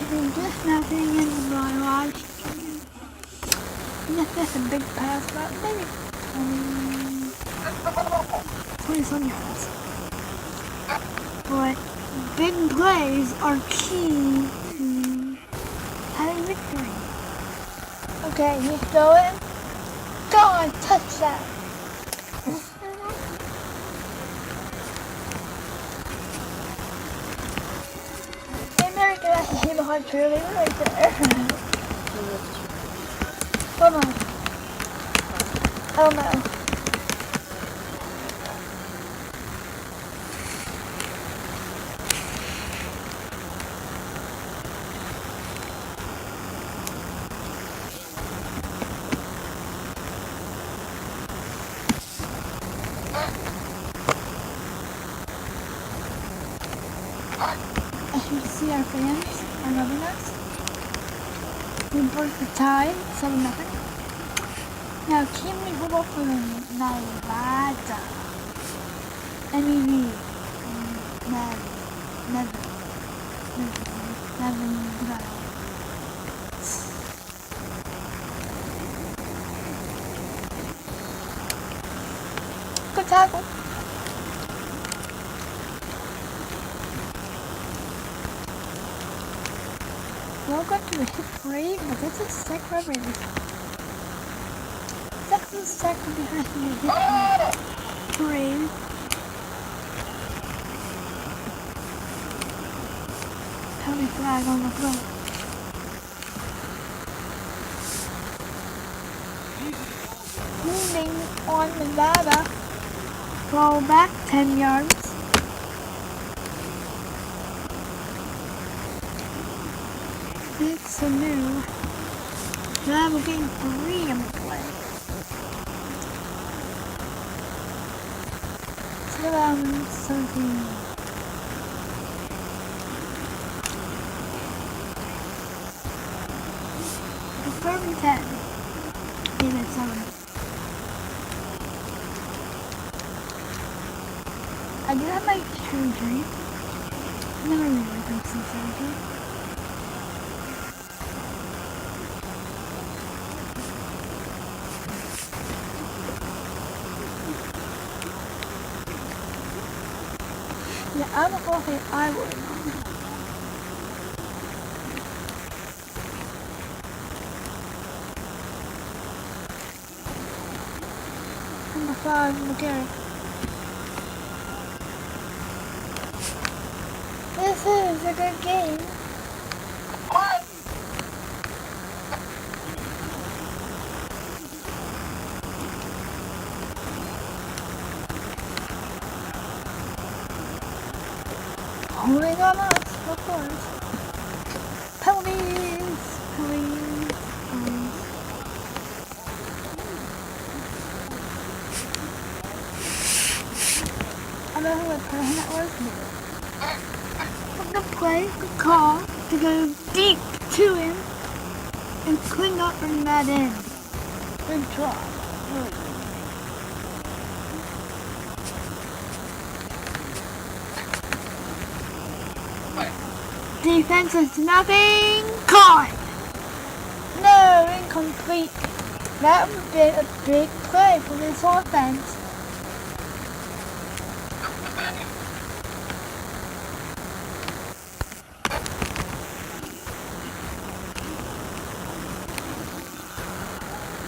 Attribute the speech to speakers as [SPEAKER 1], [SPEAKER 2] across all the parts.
[SPEAKER 1] I'm just nothing in my life. That's a big pass, but maybe 20 some yards. But big plays are key to having victory. Okay, he's going. Gone, touchdown. America has to hit a hard cheerleader right there. Hold on. I don't know. As you can see, our fans are loving us. We broke the tie, 7-0. Now, can we hold up for Nevada? MEV. Nevada. Good tackle. Welcome to the hit parade, but this is sick rubbery. Texas Tech will be hosting a hit parade. County flag on the front. Moving on Nevada. Ball back 10 yards. It's a new. Now we're getting 3 on the play. 17. It's 3rd and 10. Even 7. I did have my surgery. I never really went some surgery. Yeah, I don't know if I would. Number 5, McGarry. This is a good game. Holding on us, of course. Penalties! Please. I don't know who the person that was. Good play, good call to go deep to him and could not bring that in. Good try. Defense is nothing. Caught. No, incomplete. That would have been a big play for this offense.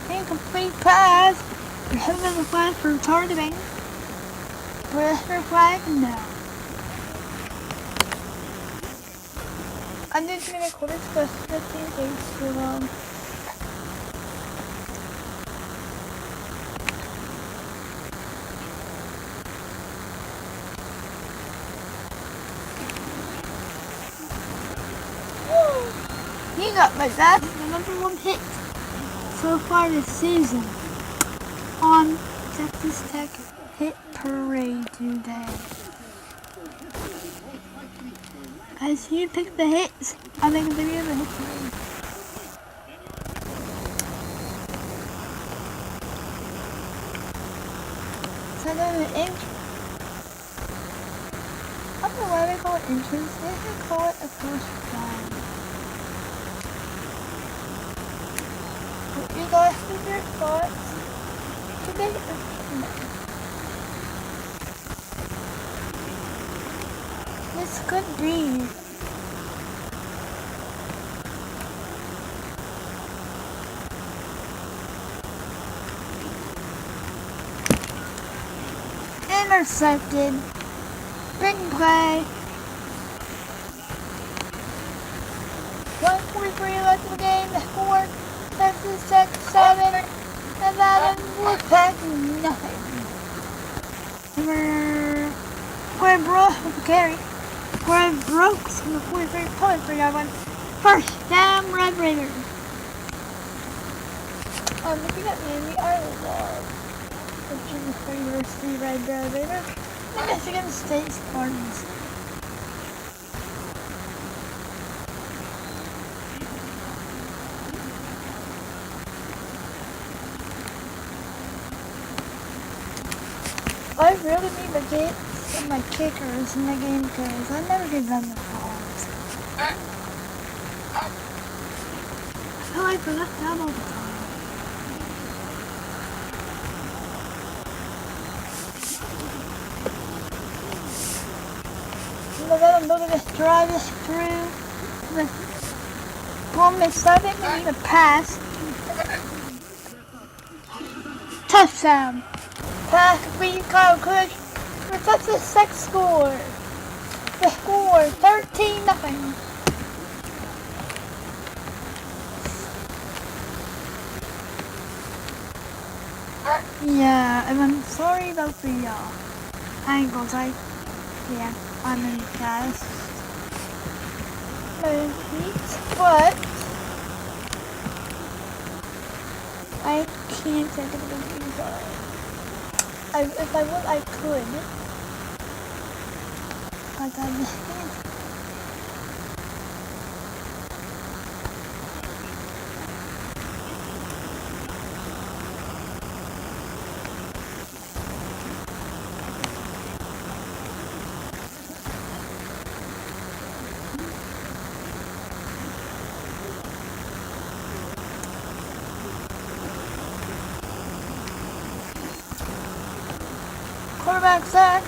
[SPEAKER 1] Incomplete pass. We're having a flag for targeting. Pressure flag? No. I'm just gonna record this because 15 takes too long. He got my that's the #1 hit so far this season on Texas Tech Hit Parade today. As he picked the hits, I think the video of the hit parade. So then an inch. I don't know why they call it inches. They should call it a first down. guys with your thoughts today. This could be. Intercepted. Big play. 1:43 left in the game. The score 6-7. And that was packing nothing. Corey Brooks with the carry. Corey Brooks from the 43-yard line. First down, Red Raiders. Looking at me, we are the Virginia University Red Raiders. The Michigan State Spartans. I really need to get some of my kickers in the game because I never give them the balls. I feel like we're left out all the time. I'm going to drive this through the Columbus 7. We need a pass. Touchdown. Pass complete, Kyle Cook. That's the sixth score. The score 13-0. Yeah, and I'm sorry about the angles. I'm in guys. But I can't take it with you guys. If I would, I could. But I just can't. Quarterback sack.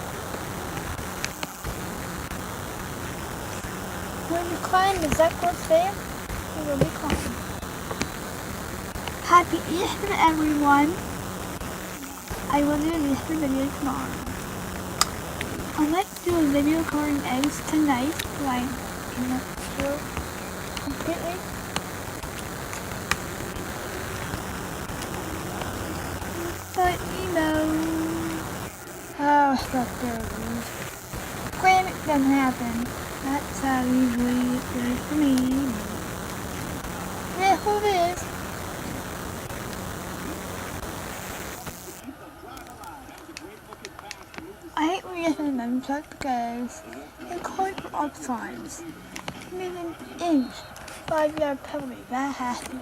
[SPEAKER 1] When you climb, is that good fair? It will be climb. Happy Easter, everyone. I will do an Easter video tomorrow. I'd like to do a video covering eggs tonight, but I'm not sure completely. But you know. Oh, stuff goes. When it doesn't happen, that's how usually it goes for me. Yeah, who it is? I hate when you get in them truck because they call it for offsides. Maybe an inch, 5-yard penalty. That has to be.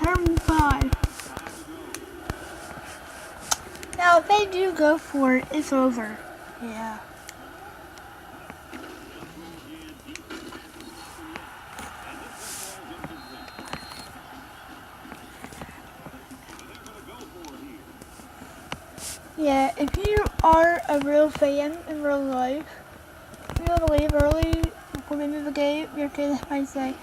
[SPEAKER 1] Turn 5. Now, if they do go for it, it's over. Yeah. Yeah, if you are a real fan in real life, you want to leave early before the end of the game, your kids might say,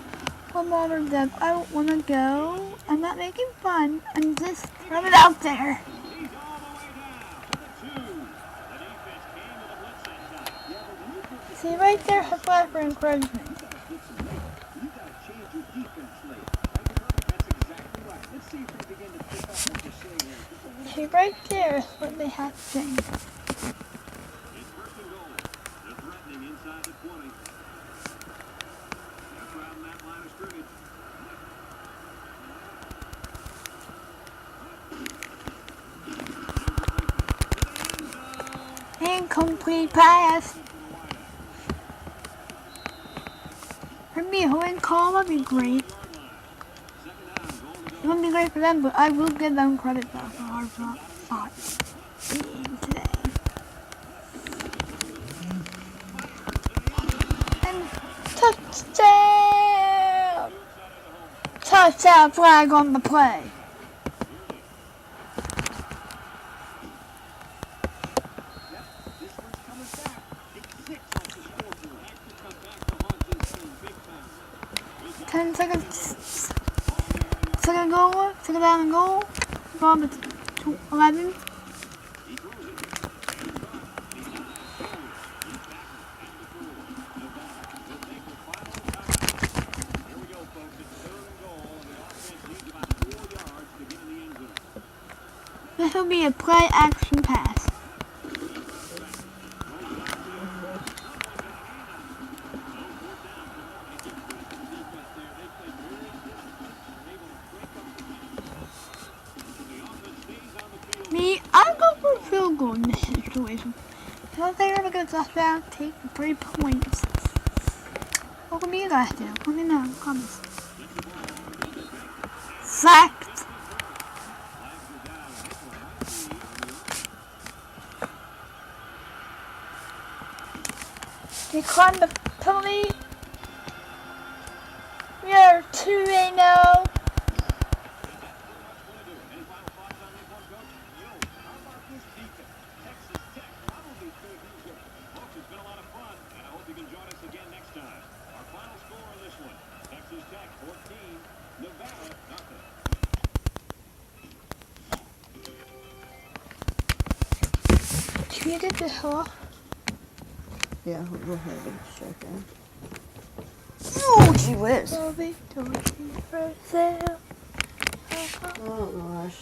[SPEAKER 1] well, Mom or Dad, I don't want to go. I'm not making fun. I'm just throwing it out there. See, right there, her flag for encouragement. See, right there is what they have to say. Incomplete pass. For me, a holding call would be great. It wouldn't be great for them, but I will give them credit for our fight today. And touchdown! Touchdown flag on the play. Second goal, second down and goal. Ball at 11. This will be a play action pass. I'm going for a field goal in this situation. So if they're ever going to touchdown, take the 3 points. What will you guys do? Let me know in the comments. Sacked. They climbed the penalty. We are 2-0. Can you get the hell?
[SPEAKER 2] Yeah, we'll have it second. Oh, gee whiz.
[SPEAKER 1] For sale.
[SPEAKER 2] Oh, gosh.